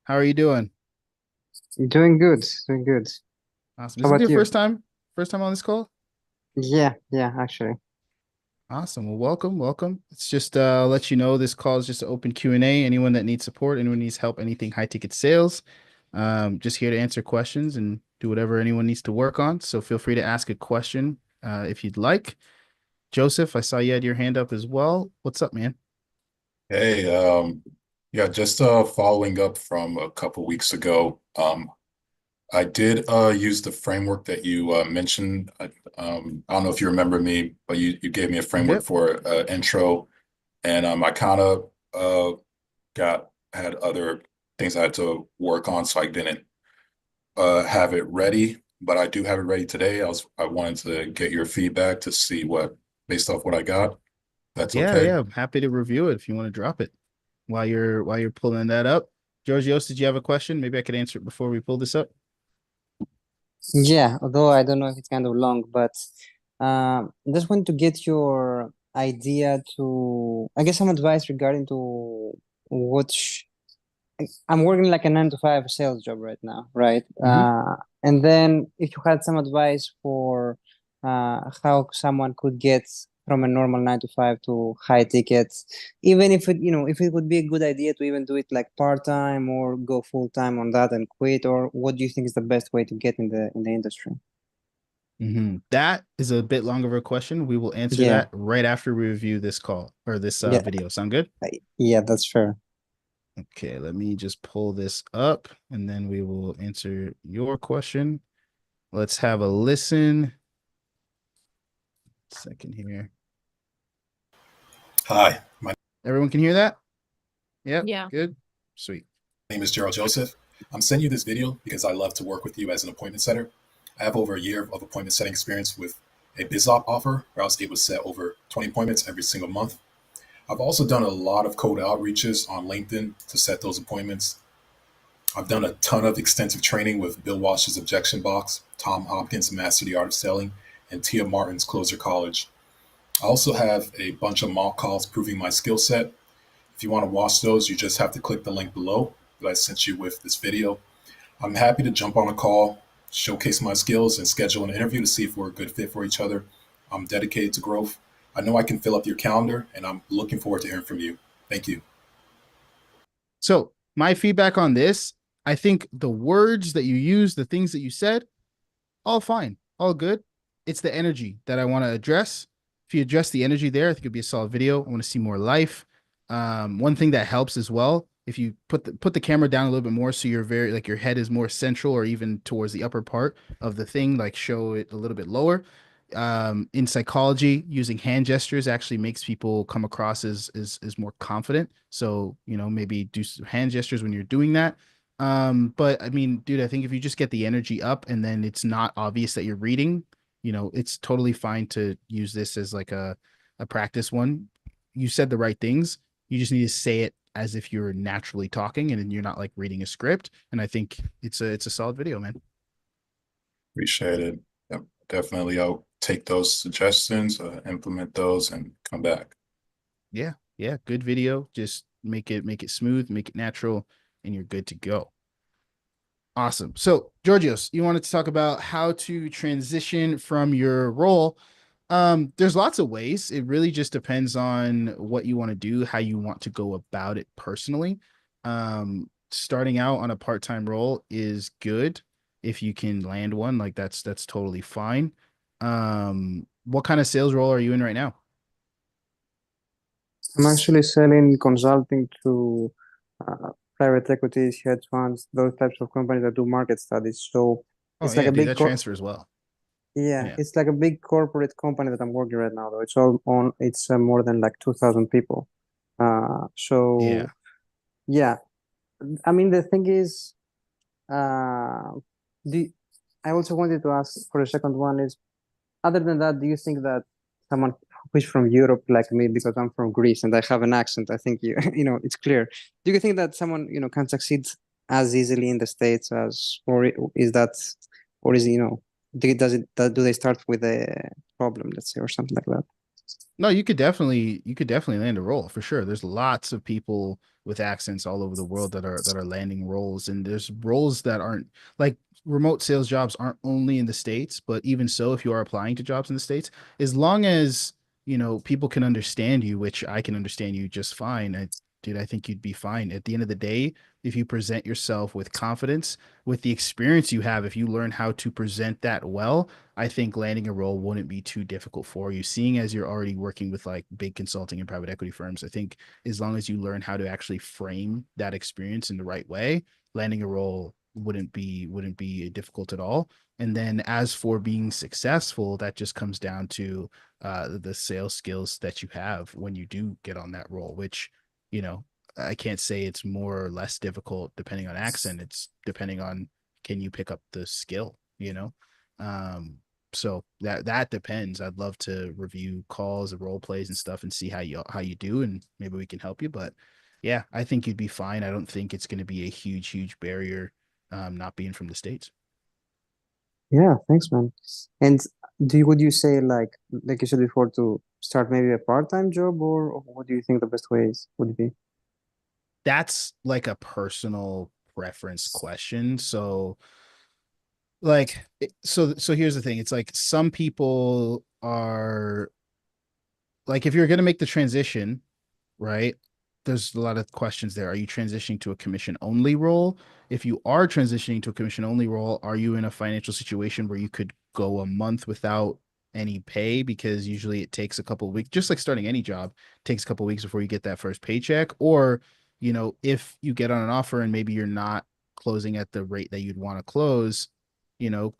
How are you doing? Doing good. Doing good. Awesome. How Is it about your you? first time on this call? Yeah, actually. Awesome. Well, welcome. It's just let you know this call is just an open Q&A. Anyone that needs support, anyone needs help, anything high ticket sales, just here to answer questions and do whatever anyone needs to work on. So feel free to ask a question if you'd like. Joseph, I saw you had your hand up as well. What's up, man? Hey, yeah, just following up from a couple weeks ago. I did use the framework that you mentioned. I don't know if you remember me, but you gave me a framework Yep. for intro, and I kind of had other things I had to work on, so I didn't have it ready. But I do have it ready today. I wanted to get your feedback to see what, based off what I got. That's okay. Yeah. I'm happy to review it if you want to drop it while you're pulling that up. Georgios, did you have a question? Maybe I could answer it before we pull this up. Yeah, although I don't know if it's kind of long, but just want to get your idea to, I guess, some advice regarding to which I'm working like a 9 to 5 sales job right now, right? Mhm. And then if you had some advice for how someone could get from a normal 9 to 5 to high tickets, even if it, if it would be a good idea to even do it like part-time or go full-time on that and quit, or what do you think is the best way to get in the industry? That is a bit longer of a question. We will answer Yeah, that right after we review this call or this yeah, video. Sound good? yeah, that's fair. Okay, let me just pull this up and then we will answer your question. Let's have a listen. Second here. Hi, my Everyone can hear that? Yep. Yeah. Good. Sweet. name is Gerald Joseph. I'm sending you this video because I love to work with you as an appointment setter. I have over a year of appointment setting experience with a BizOp offer where I was able to set over 20 appointments every single month. I've also done a lot of cold outreaches on LinkedIn to set those appointments. I've done a ton of extensive training with Bill Walsh's Objection Box, Tom Hopkins' Master the Art of Selling, and Tia Martin's Closer College. I also have a bunch of mock calls proving my skill set. If you want to watch those, you just have to click the link below that I sent you with this video. I'm happy to jump on a call, showcase my skills, and schedule an interview to see if we're a good fit for each other. I'm dedicated to growth. I know I can fill up your calendar, and I'm looking forward to hearing from you. Thank you. So, my feedback on this, I think the words that you use, the things that you said, all fine, all good. It's the energy that I want to address. If you address the energy there, I think it'd be a solid video. I want to see more life. One thing that helps as well, if you put the camera down a little bit more, so you're very like your head is more central or even towards the upper part of the thing, like show it a little bit lower. In psychology, using hand gestures actually makes people come across as more confident. So, maybe do some hand gestures when you're doing that. But I mean, dude, I think if you just get the energy up and then it's not obvious that you're reading, it's totally fine to use this as like a practice one. You said the right things. You just need to say it as if you're naturally talking and then you're not like reading a script. And I think it's a solid video, man. Appreciate it. Yep, definitely. I'll take those suggestions, implement those, and come back. Yeah, good video. Just make it smooth, make it natural, and you're good to go. Awesome. So, Georgios, you wanted to talk about how to transition from your role. There's lots of ways. It really just depends on what you want to do, how you want to go about it personally. Starting out on a part-time role is good if you can land one, like that's totally fine. What kind of sales role are you in right now? I'm actually selling consulting to private equities, hedge funds, those types of companies that do market studies. So Oh it's like yeah, a dude, big that transfer as well. yeah, Yeah. it's like a big corporate company that I'm working right now, though. It's more than like 2,000 people. So Yeah. yeah, I mean, the thing is, uh, do I also wanted to ask for a second one is, other than that, do you think that someone who's from Europe like me, because I'm from Greece and I have an accent, I think it's clear. Do you think that someone, can succeed as easily in the States or is that, or is, do they start with a problem, let's say, or something like that? No, you could definitely land a role for sure. There's lots of people with accents all over the world that are landing roles, and there's roles that aren't like remote sales jobs aren't only in the States, but even so, if you are applying to jobs in the States, as long as people can understand you, which I can understand you just fine. I think you'd be fine. At the end of the day, if you present yourself with confidence, with the experience you have, if you learn how to present that well, I think landing a role wouldn't be too difficult for you. Seeing as you're already working with like big consulting and private equity firms, I think as long as you learn how to actually frame that experience in the right way, landing a role wouldn't be difficult at all. And then as for being successful, that just comes down to the sales skills that you have when you do get on that role, which you know I can't say it's more or less difficult depending on accent. It's depending on can you pick up the skill. So that depends. I'd love to review calls and role plays and stuff and see how you do, and maybe we can help you. But yeah, I think you'd be fine. I don't think it's going to be a huge barrier, not being from the States. Yeah, thanks, man. And would you say like you said before, to start maybe a part-time job, or what do you think the best ways would be? that's like a personal preference question. So like so here's the thing. It's like some people are like, if you're going to make the transition, right? There's a lot of questions there. Are you transitioning to a commission only role? If you are transitioning to a commission only role, are you in a financial situation where you could go a month without any pay? Because usually it takes a couple of weeks, just like starting any job, takes a couple of weeks before you get that first paycheck. Or, if you get on an offer and maybe you're not closing at the rate that you'd want to close,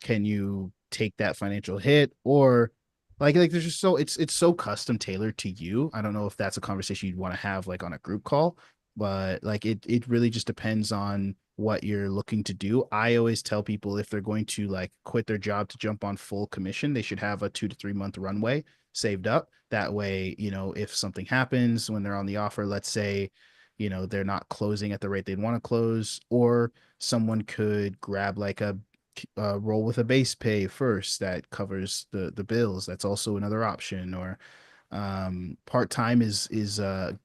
can you take that financial hit? Or like there's just it's so custom tailored to you. I don't know if that's a conversation you'd want to have like on a group call, but like it really just depends on what you're looking to do. I always tell people if they're going to like quit their job to jump on full commission, they should have a 2 to 3 month runway saved up. That way, if something happens when they're on the offer, let's say, they're not closing at the rate they'd want to close, or someone could grab like a roll with a base pay first that covers the bills. That's also another option. Or part-time is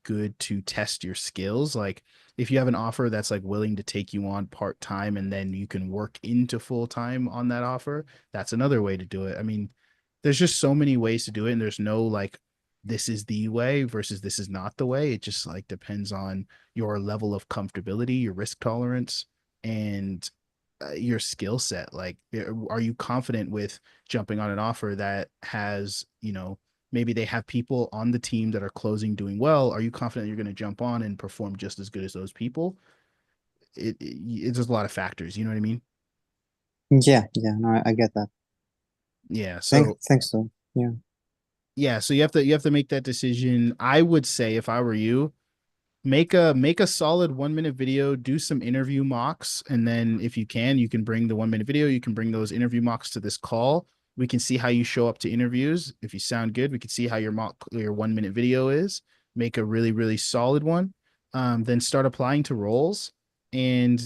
good to test your skills. Like if you have an offer that's like willing to take you on part-time and then you can work into full-time on that offer, that's another way to do it. I mean, there's just so many ways to do it, and there's no like this is the way versus this is not the way. It just like depends on your level of comfortability, your risk tolerance, and your skill set. Like, are you confident with jumping on an offer that has, maybe they have people on the team that are closing doing well? Are you confident you're going to jump on and perform just as good as those people? It's just a lot of factors. You know what I mean? Yeah, no, I get that. Yeah. So Thanks though. Yeah. yeah. So you have to make that decision. I would say if I were you, make a solid 1 minute video, do some interview mocks, and then if you can bring the 1 minute video, you can bring those interview mocks to this call. We can see how you show up to interviews. If you sound good, we can see how your 1 minute video is. Make a really, really solid one. Then start applying to roles and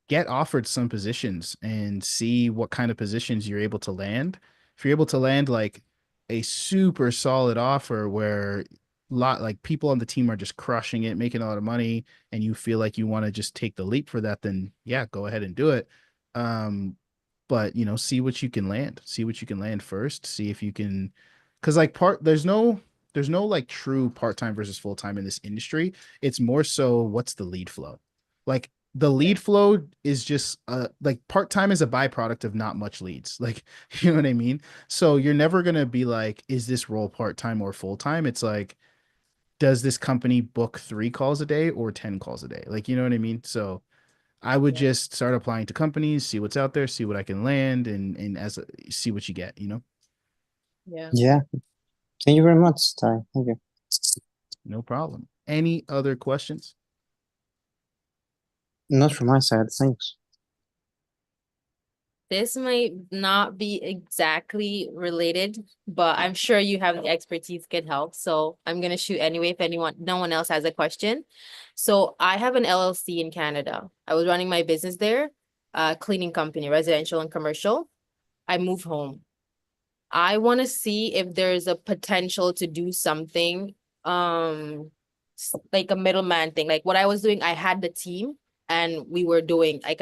get offered some positions and see what kind of positions you're able to land. If you're able to land like a super solid offer where like people on the team are just crushing it, making a lot of money, and you feel like you want to just take the leap for that, then yeah, go ahead and do it. But see what you can land. See what you can land first. See if you can, because like there's no like true part-time versus full-time in this industry. It's more so what's the lead flow. Like the lead flow is just like part-time is a byproduct of not much leads. Like, you know what I mean? So you're never gonna be like, is this role part-time or full-time? It's like, does this company book 3 calls a day or 10 calls a day? Like, you know what I mean? So I would just start applying to companies, see what's out there, see what I can land, and see what you get. Yeah. Yeah. Thank you very much, Ty. Thank you. No problem. Any other questions? Not from my side. Thanks. This might not be exactly related, but I'm sure you have the expertise could help. So I'm gonna shoot anyway if no one else has a question. So I have an LLC in Canada. I was running my business there, cleaning company, residential and commercial. I moved home. I want to see if there's a potential to do something, like a middleman thing. Like what I was doing, I had the team and we were doing like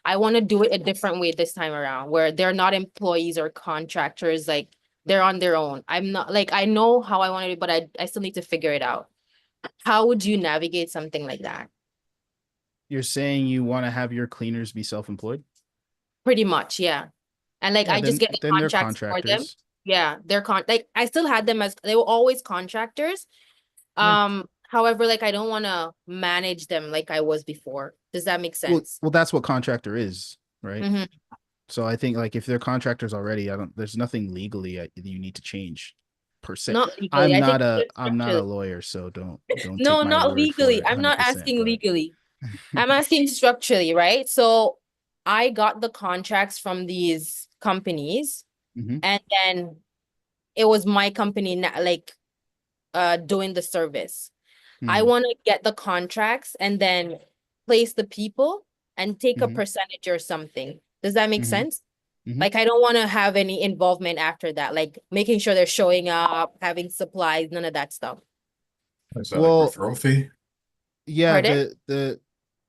I want to do it a different way this time around, where they're not employees or contractors, like they're on their own. I'm not like, I know how I want to do, but I still need to figure it out. How would you navigate something like that? You're saying you want to have your cleaners be self-employed? Pretty much, yeah. And like Yeah, I just get the then they're contracts for them. contractors. Yeah, they're like I still had them as they were always contractors. Yeah. However, like I don't want to manage them like I was before. Does that make Well, sense? well, that's what contractor is, right? Mhm. So I think like if they're contractors already, there's nothing legally you need to change per se. Not legally. I'm I not think a it's I'm not a structurally. lawyer, so don't No, take my not word for legally. it I'm not 100%, asking but legally. I'm asking structurally, right? So I got the contracts from these companies, Mhm. and then it was my company like doing the service. I Mhm. want to get the contracts and then place the people and take a Mhm. percentage or something. Does that make Mhm. sense? Mhm. Like I don't want to have any involvement after that, like making sure they're showing up, having supplies, none of that stuff. Is that like Well, referral fee? Yeah, Pardon?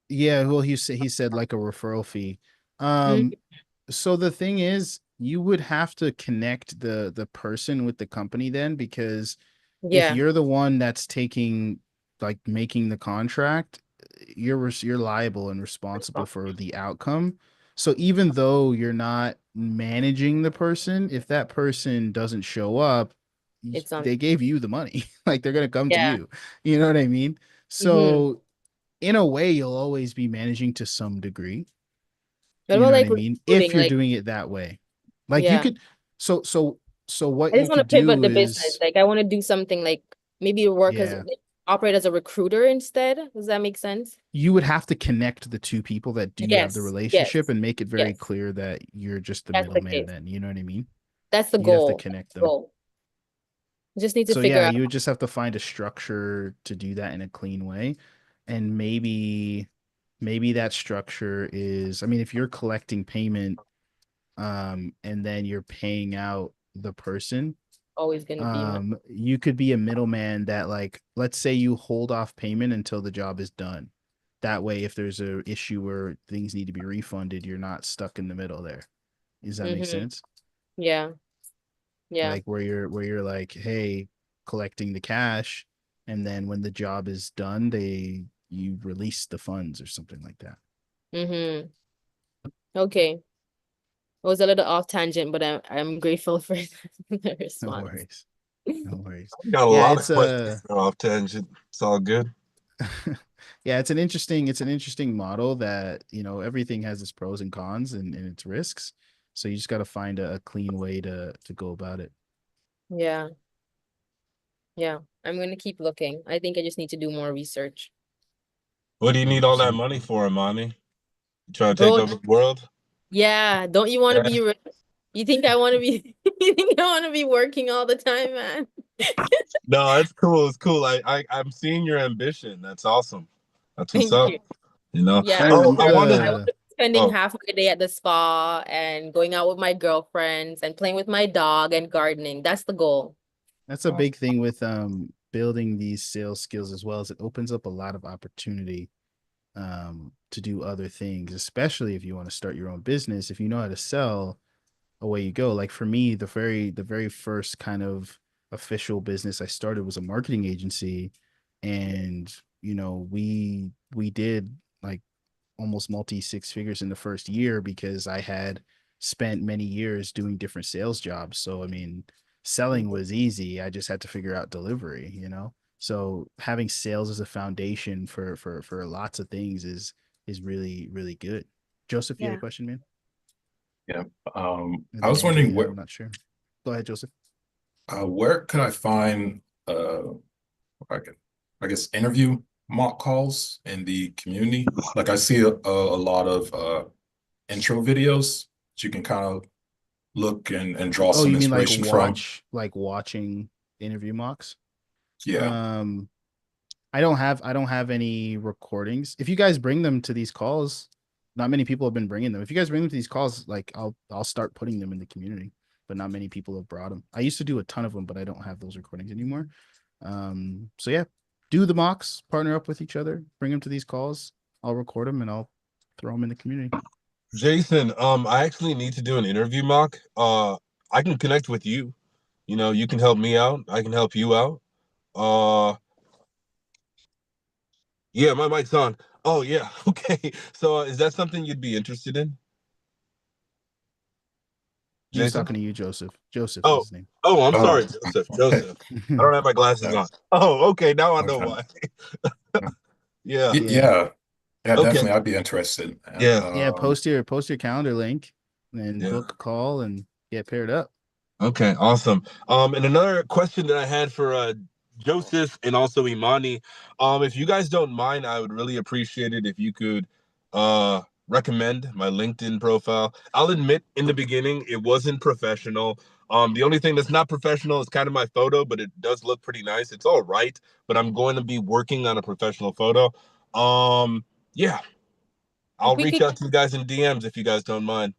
yeah, well, he said like a referral fee. Mm, Um, so the thing is, you would have to connect the person with the company then, because if yeah, you're the one that's taking, like, making the contract, you're liable and responsible for the outcome. So even though you're not managing the person, if that person doesn't show up, it's on. they gave you the money. Like, they're gonna come to Yeah. you. You know what I mean? Mm-hmm. So in a way, you'll always be managing to some degree. What You about know what like I mean? If recruiting? you're Like, doing it that way. Like, you yeah, could, so what I you just want to could pivot do the business. is, Like, I want to do something like maybe work as yeah, like, operate as a recruiter instead. Does that make sense? you would have to connect the two people that do have the Yes, relationship yes, and make it very yes. clear that you're just the That's the middleman case. then. You know what I mean? That's the You'd have to goal. connect them. Goal. Just need to So figure yeah, out. you would just have to find a structure to do that in a clean way. And maybe that structure is, I mean, if you're collecting payment, and then you're paying out the person, Always gonna be my. you could be a middleman that, like, let's say you hold off payment until the job is done. That way, if there's a issue where things need to be refunded, you're not stuck in the middle there. Does that make Mm-hmm. sense? Yeah, yeah. Like, where you're like, hey, collecting the cash, and then when the job is done, you release the funds or something like that. Mm-hmm. Okay. It was a little off tangent, but I'm grateful for the No response. worries. No worries. I got a Yeah, lot it's of questions off tangent. It's all good. yeah, it's an interesting model that, everything has its pros and cons and its risks. So you just got to find a clean way to go about it. Yeah, yeah. I'm gonna keep looking. I think I just need to do more research. What do you need all that 100%. money for, Amani? You trying to take Bro, over the world? yeah, don't you want to Yeah. be rich? You think I want to be you think I want to be working all the time, man? No, it's cool. It's cool. I'm seeing your ambition. That's awesome. That's what's Thank up. you. You know. Yeah, Hey, Oh, I I want I to. was The spending Oh, half my day at the spa and going out with my girlfriends and playing with my dog and gardening. That's the goal. That's a big thing with building these sales skills as well, as it opens up a lot of opportunity to do other things, especially if you want to start your own business. If you know how to sell, away you go. Like, for me, the very first kind of official business I started was a marketing agency, and we did, like, almost multi six figures in the first year because I had spent many years doing different sales jobs. So I mean, selling was easy. I just had to figure out delivery. So having sales as a foundation for lots of things is really, really good. Joseph, you had a Yeah. question, man? Yeah. And I then was wondering Angelina, I'm not sure. Go ahead, Joseph. where could I find I could, I guess, interview mock calls in the community? Like, I see a lot of intro videos that you can kind of look and draw Oh, some you mean like inspiration from. watching interview mocks? Yeah. Um, I don't have any recordings. If you guys bring them to these calls, not many people have been bringing them. If you guys bring them to these calls, like, I'll start putting them in the community, but not many people have brought them. I used to do a ton of them, but I don't have those recordings anymore. So yeah, do the mocks, partner up with each other, bring them to these calls. I'll record them and I'll throw them in the community. Jason. I actually need to do an interview mock. I can connect with you. You can help me out. I can help you out. Uh, yeah, my mic's on. Oh yeah. Okay. So, is that something you'd be interested in, He was Jason? talking to you, Joseph. Joseph is Oh, his name. oh, I'm Oh, sorry, Joseph. Joseph. I don't have my glasses okay. on. Oh, okay. Now I know Okay. why. Yeah. Yeah. Yeah. Yeah, Okay. definitely. I'd be interested. Yeah. Yeah, post your calendar link and Yeah. book a call and get paired up. Okay. Awesome. And another question that I had for Joseph and also Imani, if you guys don't mind, I would really appreciate it if you could recommend my LinkedIn profile. I'll admit, in the beginning it wasn't professional. The only thing that's not professional is kind of my photo, but it does look pretty nice. It's all right, but I'm going to be working on a professional photo. Yeah, I'll We reach could out to you guys in DMs if you guys don't mind.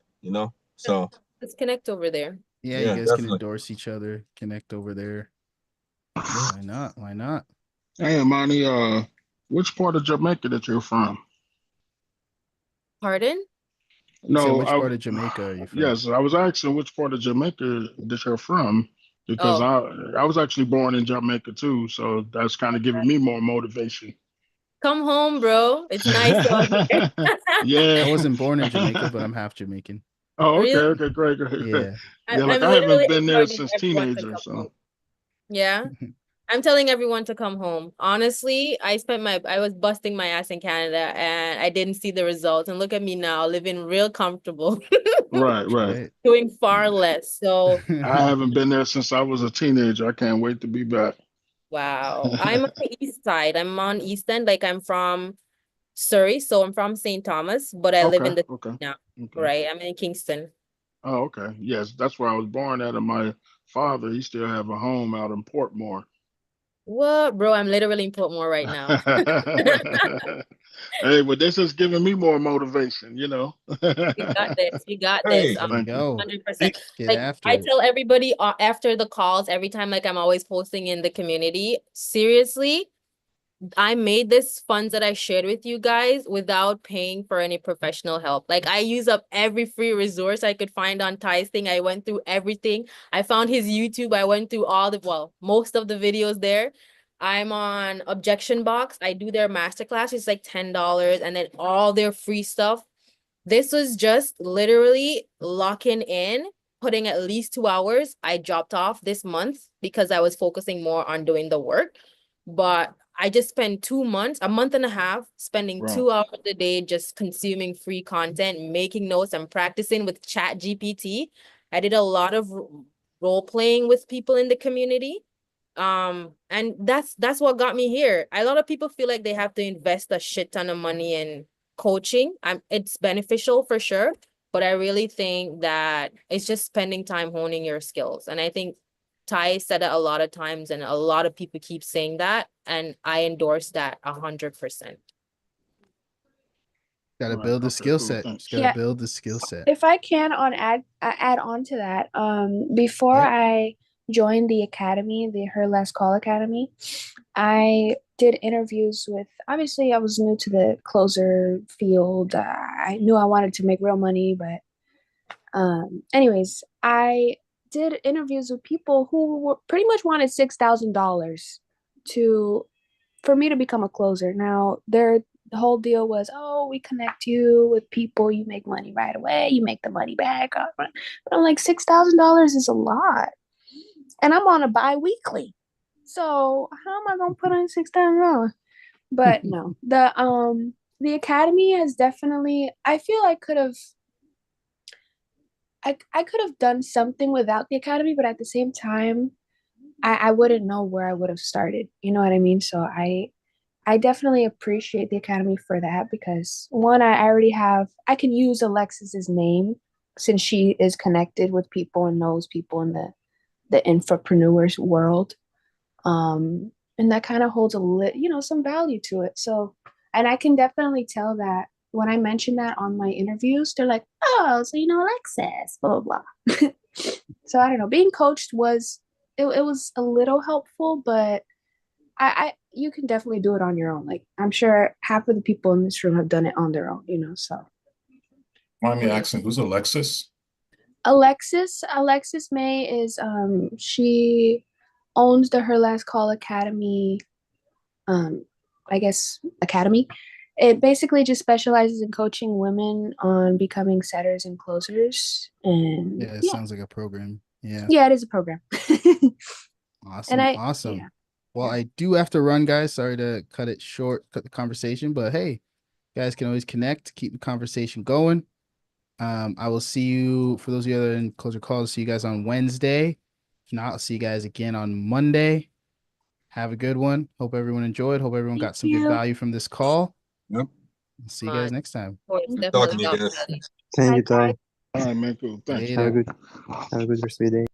So let's connect over there. Yeah, you yeah, guys can definitely. endorse each other, connect over there. Yeah. Why not? Why not? Hey, Amani, Which part of Jamaica that you're from? Pardon? So No, which part of Jamaica are you from? yes, I was asking which part of Jamaica that you're from because Oh, I was actually born in Jamaica too, so that's kind of giving me more motivation. come home, bro. It's nice out here. I Yeah. wasn't born in Jamaica, but I'm half Jamaican. Oh, okay, Really? okay, great, great. Yeah. Yeah, like I'm I haven't literally been there encouraging since everyone to teenager, come so home. Yeah. I'm telling everyone to come home. Honestly, I was busting my ass in Canada and I didn't see the results. And look at me now, living real comfortable, right, right. Right. doing far less. So, I haven't been there since I was a teenager. I can't wait to be back. wow. I'm on the east side. I'm on East End. Like I'm from Surrey, so I'm from St. Thomas, but I live Okay, in the okay, now, okay. right? I'm in Kingston. Oh, okay. Yes, that's where I was born at, and my father, he still have a home out in Portmore. What, bro? I'm literally in Portmore right now. Hey, but this is giving me more motivation, you know. You got this. You got Hey, this. There you Thank you. go. 100%. Get Like after I it. tell everybody after the calls, every time, like I'm always posting in the community. Seriously, I made this funds that I shared with you guys without paying for any professional help. Like I use up every free resource I could find on Ty's thing. I went through everything. I found his YouTube. I went through most of the videos there. I'm on Objection Box. I do their masterclass. It's like $10 and then all their free stuff. This was just literally locking in, putting at least 2 hours. I dropped off this month because I was focusing more on doing the work. But I just spent 2 months, a month and a half, spending Right. 2 hours a day just consuming free content, making notes and practicing with Chat GPT. I did a lot of role playing with people in the community. And that's what got me here. A lot of people feel like they have to invest a shit ton of money in coaching. It's beneficial for sure, but I really think that it's just spending time honing your skills. And I think Ty said it a lot of times, and a lot of people keep saying that, and I endorse that 100%. Gotta Right. build the Okay, skill cool. set. Thanks. Just gotta Yeah. build the skill set. If I can add on to that, before Yep. I joined the academy, the Her Last Call Academy, I did interviews with, obviously I was new to the closer field. I knew I wanted to make real money, but anyways, I did interviews with people who were pretty much wanted $6,000 for me to become a closer. Now, the whole deal was, oh, we connect you with people, you make money right away, you make the money back. But I'm like, $6,000 is a lot, and I'm on a bi-weekly. So how am I gonna put in $6,000? But no, the academy has definitely. I feel I could have. I could have done something without the academy, but at the same time, I wouldn't know where I would have started. You know what I mean? So I definitely appreciate the academy for that because one, I already have, I can use Alexis's name since she is connected with people and knows people in the infopreneurs world. And that kind of holds some value to it. So, and I can definitely tell that when I mention that on my interviews, they're like, oh, so you know Alexis, blah, blah, blah. So I don't know, being coached it was a little helpful, but you can definitely do it on your own. Like I'm sure half of the people in this room have done it on their own, so. Mind me asking, who's Alexis? Alexis May is she owns the Her Last Call Academy, I guess academy. It basically just specializes in coaching women on becoming setters and closers. And Yeah, it sounds like a program. Yeah. Yeah, it is a program. Awesome. Awesome. Yeah. Well, I do have to run, guys. Sorry to cut it short, cut the conversation, but hey, guys can always connect, keep the conversation going. I will see you, for those of you that are in closer calls, see you guys on Wednesday. If not, I'll see you guys again on Monday. Have a good one. Hope everyone enjoyed. Hope everyone got some good value from this call. Yep. See you guys next time. Good talking to you guys. Thank you, Ty. All right, man. Cool. Thanks. Later. Have a good rest of your day.